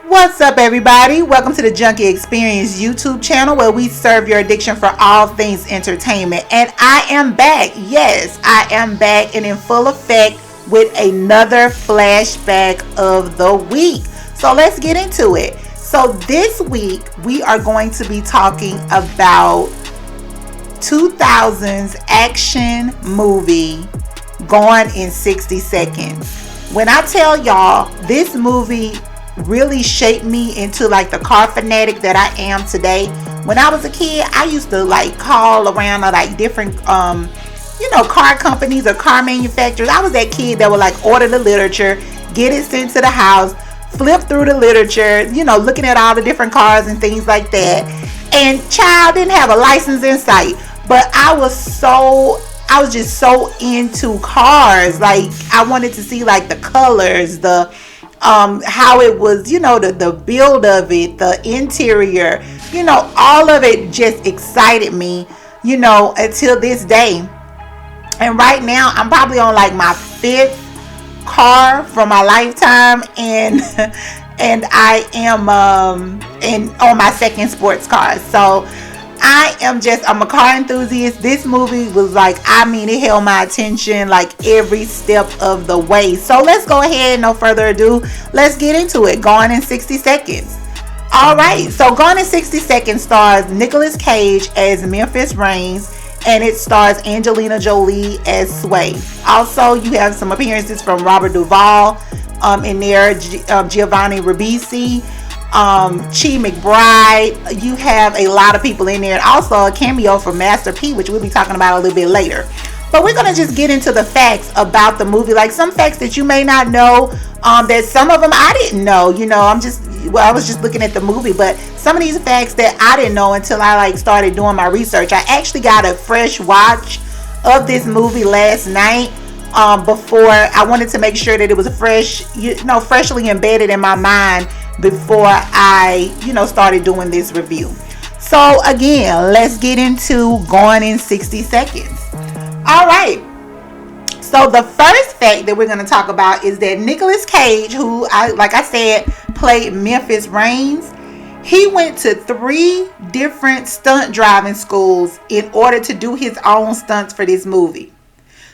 What's up, everybody? Welcome to the JunkieXperience YouTube channel where we serve your addiction for all things entertainment. And I am back. Yes, I am back and in full effect with another flashback of the week. So let's get into it. So this week we are going to be talking about 2000s action movie Gone in 60 Seconds. When I tell y'all, this movie really shaped me into like the car fanatic that I am today. When I was a kid, I used to like call around to like different car companies or car manufacturers. I was that kid that would like order the literature, get it sent to the house, flip through the literature, looking at all the different cars and things like that. And child, didn't have a license in sight, but I was just so into cars. Like I wanted to see like the colors, the how it was, the build of it, the interior, all of it just excited me, until this day. And right now I'm probably on like my 5th car for my lifetime, and I am on my 2nd sports car. So I'm a car enthusiast. This movie was like, it held my attention like every step of the way. So let's go ahead, no further ado, let's get into it. Gone in 60 Seconds. Alright, so Gone in 60 Seconds stars Nicolas Cage as Memphis Reigns, and it stars Angelina Jolie as Sway. Also, you have some appearances from Robert Duvall in there, Giovanni Ribisi, Chi McBride. You have a lot of people in there, and also a cameo from Master P, which we'll be talking about a little bit later. But we're gonna just get into the facts about the movie, like some facts that you may not know, that some of them I didn't know. I was just looking at the movie, but some of these facts that I didn't know until I started doing my research. I actually got a fresh watch of this movie last night. Before I wanted to make sure that it was freshly embedded in my mind before I started doing this review. So again, let's get into Gone in 60 Seconds. All right, so the first fact that we're going to talk about is that Nicolas Cage, who like I said played Memphis Reigns, he went to 3 different stunt driving schools in order to do his own stunts for this movie.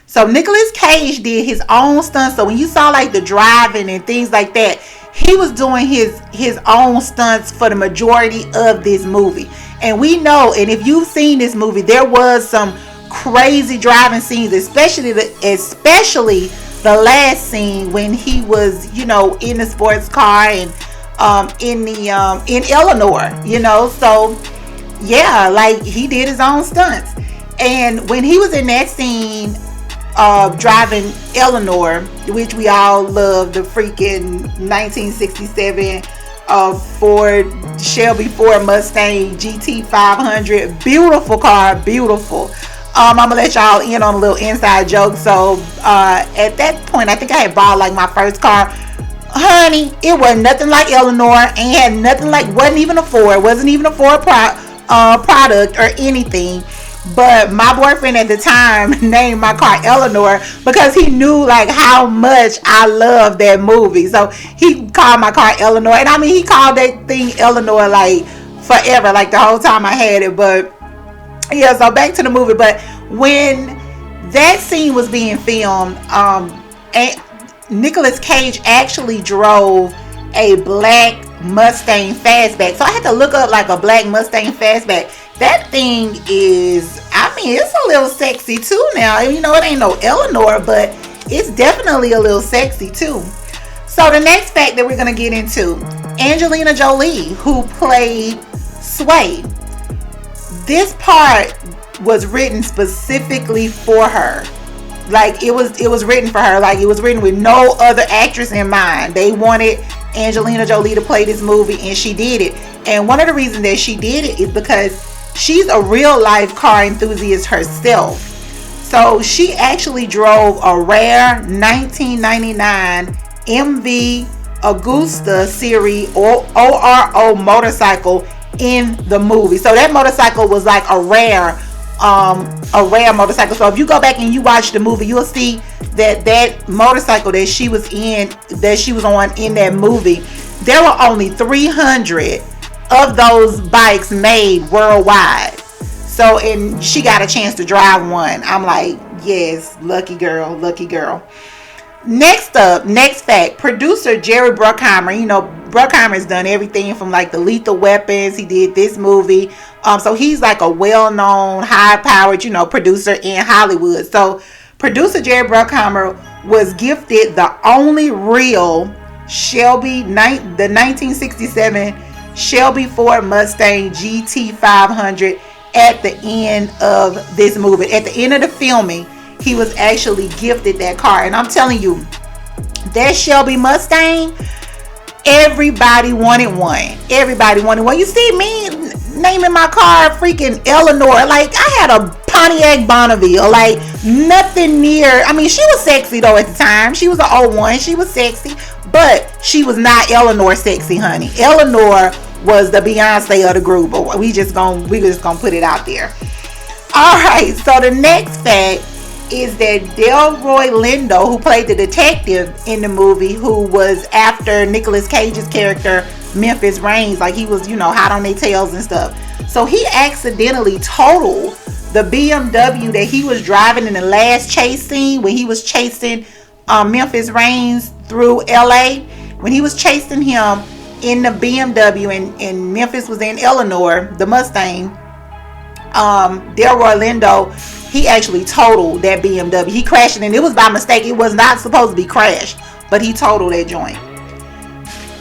So Nicolas Cage did his own stunts. So when you saw like the driving and things like that, he was doing his own stunts for the majority of this movie. And we know, and if you've seen this movie, there was some crazy driving scenes, especially the last scene when he was, in the sports car and in Illinois, So yeah, like he did his own stunts. And when he was in that scene driving Eleanor, which we all love, the freaking 1967 Ford Mustang GT500, beautiful car, beautiful. I'm gonna let y'all in on a little inside joke. So at that point, I think I had bought like my first car. Honey, it wasn't nothing like Eleanor, and had nothing like, wasn't even a Ford product or anything. But my boyfriend at the time named my car Eleanor because he knew like how much I loved that movie. So he called my car Eleanor, and he called that thing Eleanor like forever, like the whole time I had it. But yeah, so back to the movie. But when that scene was being filmed, Nicolas Cage actually drove a black Mustang Fastback. So I had to look up like a black Mustang Fastback. That thing is, it's a little sexy too now. It ain't no Eleanor, but it's definitely a little sexy too. So the next fact that we're going to get into, Angelina Jolie, who played Sway. This part was written specifically for her. Like it was written for her. Like it was written with no other actress in mind. They wanted Angelina Jolie to play this movie, and she did it. And one of the reasons that she did it is because she's a real life car enthusiast herself. So she actually drove a rare 1999 MV Agusta Series ORO motorcycle in the movie. So that motorcycle was like a rare motorcycle. So if you go back and you watch the movie, you'll see that motorcycle that she was on in that movie, there were only 300 of those bikes made worldwide. So, and she got a chance to drive one. I'm like, yes, lucky girl, lucky girl. Next up, next fact, producer Jerry Bruckheimer. You know, Bruckheimer's done everything from like the Lethal Weapons. He did this movie. So he's like a well-known, high-powered, you know, producer in Hollywood. So producer Jerry Bruckheimer was gifted the only real Shelby, the 1967 Shelby Ford Mustang GT500 at the end of this movie. At the end of the filming, he was actually gifted that car. And I'm telling you, that Shelby Mustang, everybody wanted one. Everybody wanted one. You see me naming my car freaking Eleanor. Like, I had a Pontiac Bonneville. Like, nothing near. I mean, she was sexy though at the time. She was an old one. She was sexy. But she was not Eleanor sexy, honey. Eleanor was the Beyonce of the group. But we just gonna put it out there. Alright, so the next fact is that Delroy Lindo, who played the detective in the movie, who was after Nicolas Cage's character Memphis Reigns, like he was, you know, hot on their tails and stuff. So he accidentally totaled the BMW that he was driving in the last chase scene when he was chasing Memphis Reigns through LA. When he was chasing him in the BMW and Memphis was in Eleanor, the Mustang, Delroy Lindo, he actually totaled that BMW. He crashed it, and it was by mistake. It was not supposed to be crashed, but he totaled that joint.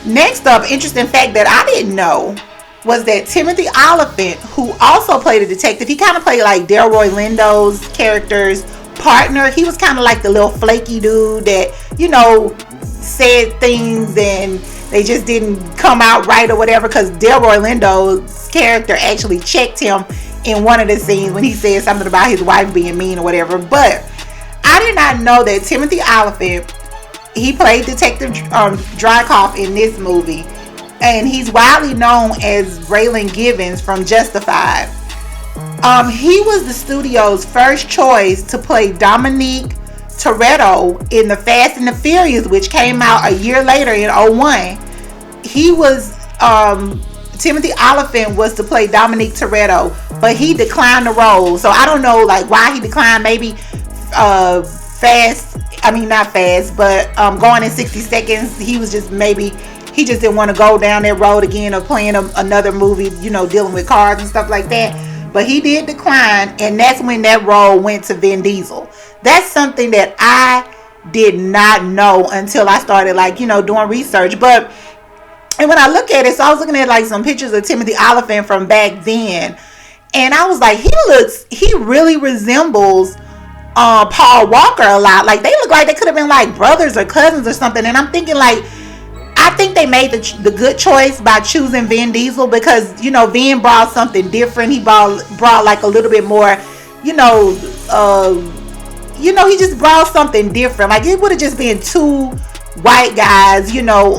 Next up, interesting fact that I didn't know was that Timothy Olyphant, who also played a detective, he kind of played like Delroy Lindo's character's partner. He was kind of like the little flaky dude that, you know, said things and they just didn't come out right or whatever, because Delroy Lindo's character actually checked him in one of the scenes when he said something about his wife being mean or whatever. But I did not know that Timothy Olyphant, he played Detective Drykoff in this movie, and he's widely known as Raylan Givens from Justified. He was the studio's first choice to play Dominique Toretto in The Fast and the Furious, which came out a year later in 2001. He was Timothy Olyphant was to play Dominique Toretto, but he declined the role. So I don't know like why he declined. Maybe not fast, but Gone in 60 Seconds, he was just, maybe he just didn't want to go down that road again of playing another movie, you know, dealing with cars and stuff like that. But he did decline, and that's when that role went to Vin Diesel. That's something that I did not know until I started, like, you know, doing research. And when I look at it, so I was looking at like some pictures of Timothy Olyphant from back then, and I was like, he really resembles Paul Walker a lot. Like, they look like they could have been like brothers or cousins or something. And I'm thinking, like, I think they made the good choice by choosing Vin Diesel, because, you know, Vin brought something different. He brought like a little bit more, he just brought something different. Like, it would have just been two white guys, you know,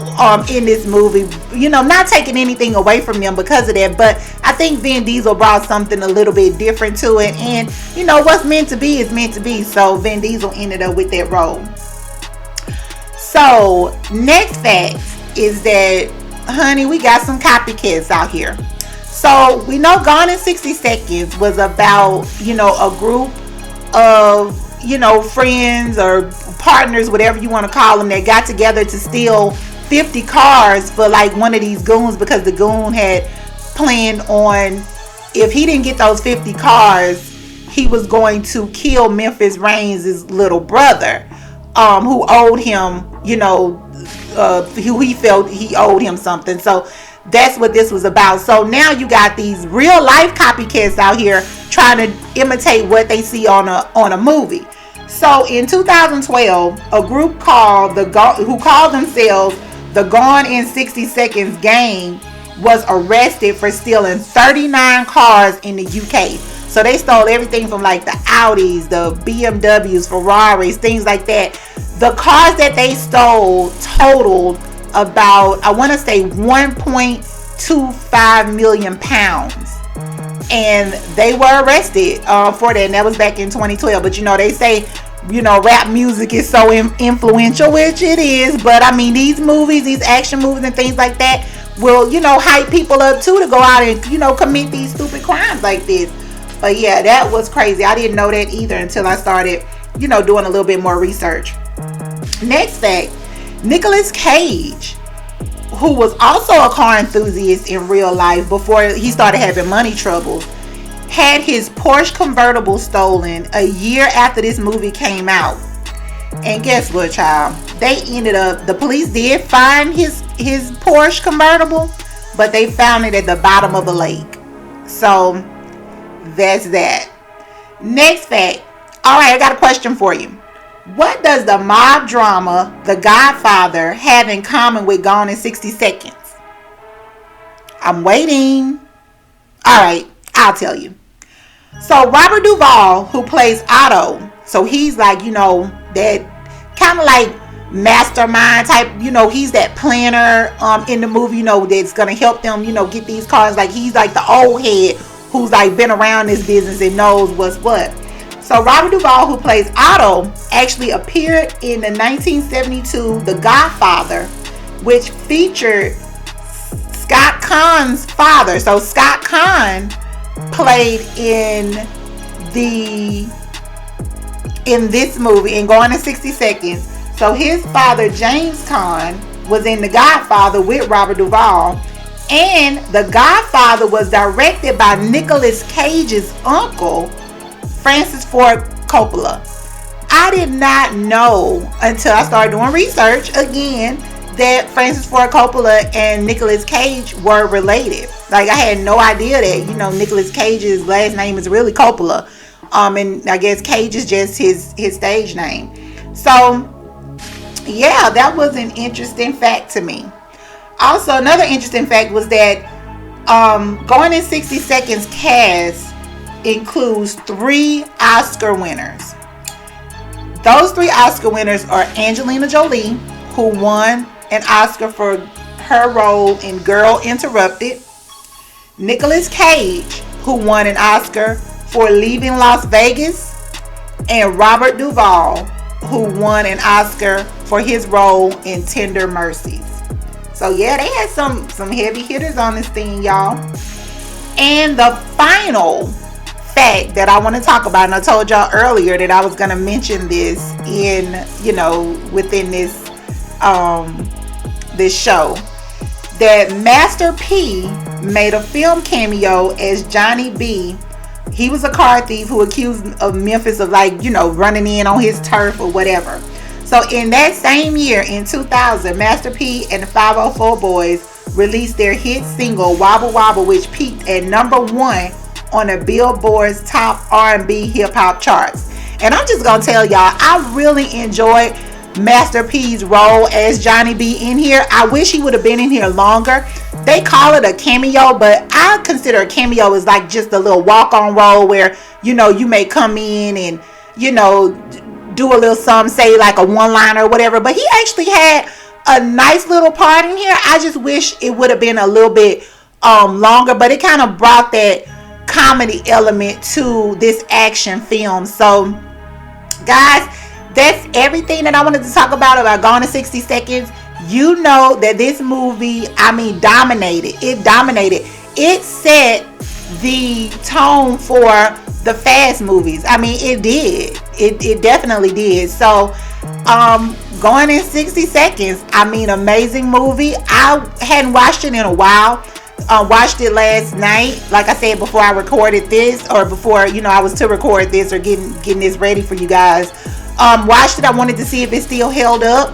in this movie, you know, not taking anything away from them because of that, but I think Vin Diesel brought something a little bit different to it, and, you know, what's meant to be is meant to be. So Vin Diesel ended up with that role. So next fact is that, honey, we got some copycats out here. So we know Gone in 60 Seconds was about, you know, a group of, you know, friends or partners, whatever you want to call them, that got together to steal 50 cars for like one of these goons, because the goon had planned on, if he didn't get those 50 cars, he was going to kill Memphis Reigns' little brother, who owed him, you know, who he felt he owed him something. So that's what this was about. So now you got these real life copycats out here trying to imitate what they see on a movie. So in 2012, a group who called themselves the Gone in 60 Seconds Gang was arrested for stealing 39 cars in the UK. So they stole everything from like the Audis, the BMWs, Ferraris, things like that. The cars that they stole totaled about, I want to say, 1.25 million pounds. And they were arrested for that, and that was back in 2012. But, you know, they say rap music is so influential, which it is. But I mean, these movies, these action movies and things like that will, hype people up too to go out and, commit these stupid crimes like this. But yeah, that was crazy. I didn't know that either until I started, doing a little bit more research. Next fact, Nicolas Cage, who was also a car enthusiast in real life before he started having money troubles, had his Porsche convertible stolen a year after this movie came out. And guess what, child? The police did find his Porsche convertible, but they found it at the bottom of the lake. So that's that. Next fact. Alright, I got a question for you. What does the mob drama The Godfather have in common with Gone in 60 Seconds? I'm waiting. Alright, I'll tell you. So Robert Duvall, who plays Otto, so he's like, that kind of like mastermind type, he's that planner in the movie, that's gonna help them, get these cars. Like, he's like the old head who's like been around this business and knows what's what. So Robert Duvall, who plays Otto, actually appeared in the 1972 The Godfather, which featured Scott Caan's father. So Scott Caan played in this movie in Gone in 60 Seconds. So his father, James Caan, was in The Godfather with Robert Duvall. And The Godfather was directed by Nicolas Cage's uncle, Francis Ford Coppola. I did not know until I started doing research again that Francis Ford Coppola and Nicolas Cage were related. Like, I had no idea that, Nicolas Cage's last name is really Coppola. And I guess Cage is just his stage name. So, yeah, that was an interesting fact to me. Also, another interesting fact was that Gone in 60 Seconds cast includes 3 Oscar winners. Those 3 Oscar winners are Angelina Jolie, who won an Oscar for her role in Girl Interrupted, Nicolas Cage, who won an Oscar for Leaving Las Vegas, and Robert Duvall, who won an Oscar for his role in Tender Mercies. So yeah, they had some heavy hitters on this thing, y'all. And the final fact that I want to talk about, and I told y'all earlier that I was going to mention this in, within this show, that Master P made a film cameo as Johnny B. He was a car thief who accused of Memphis of running in on his turf or whatever. So in that same year, in 2000, Master P and the 504 Boys released their hit single Wobble Wobble, which peaked at #1 on the Billboard's top R&B hip hop charts. And I'm just gonna tell y'all, I really enjoyed Master P's role as Johnny B in here. I wish he would have been in here longer. They call it a cameo, but I consider a cameo as like just a little walk-on role where, you may come in and, do a little something, say like a one-liner or whatever. But he actually had a nice little part in here. I just wish it would have been a little bit longer, but it kind of brought that comedy element to this action film. So guys, that's everything that I wanted to talk about Gone in 60 Seconds. You know that this movie, dominated. It dominated. It set the tone for the Fast movies. It did. It definitely did. So, Gone in 60 Seconds, amazing movie. I hadn't watched it in a while. Watched it last night, like I said, before I recorded this, or before I was to record this or getting this ready for you guys. Watched it. I wanted to see if it still held up.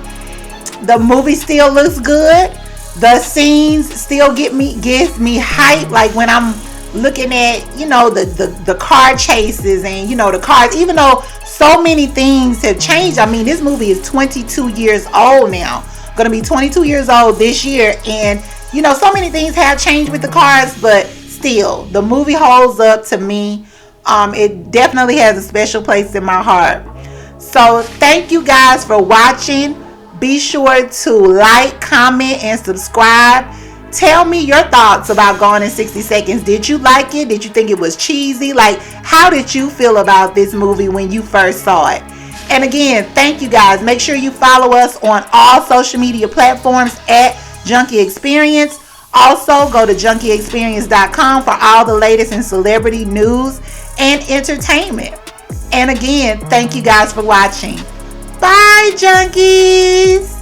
The movie still looks good. The scenes still gets me hyped. Like when I'm looking at the car chases and the cars, even though so many things have changed. This movie is 22 years old now. Gonna be 22 years old this year, and so many things have changed with the cars, but still the movie holds up to me. It definitely has a special place in my heart. So thank you guys for watching. Be sure to like, comment, and subscribe. Tell me your thoughts about Gone in 60 Seconds. Did you like it? Did you think it was cheesy? Like, how did you feel about this movie when you first saw it? And again, thank you guys. Make sure you follow us on all social media platforms at JunkieXperience. Also, go to JunkieXperience.com for all the latest in celebrity news and entertainment. And again, thank you guys for watching. Bye, Junkies!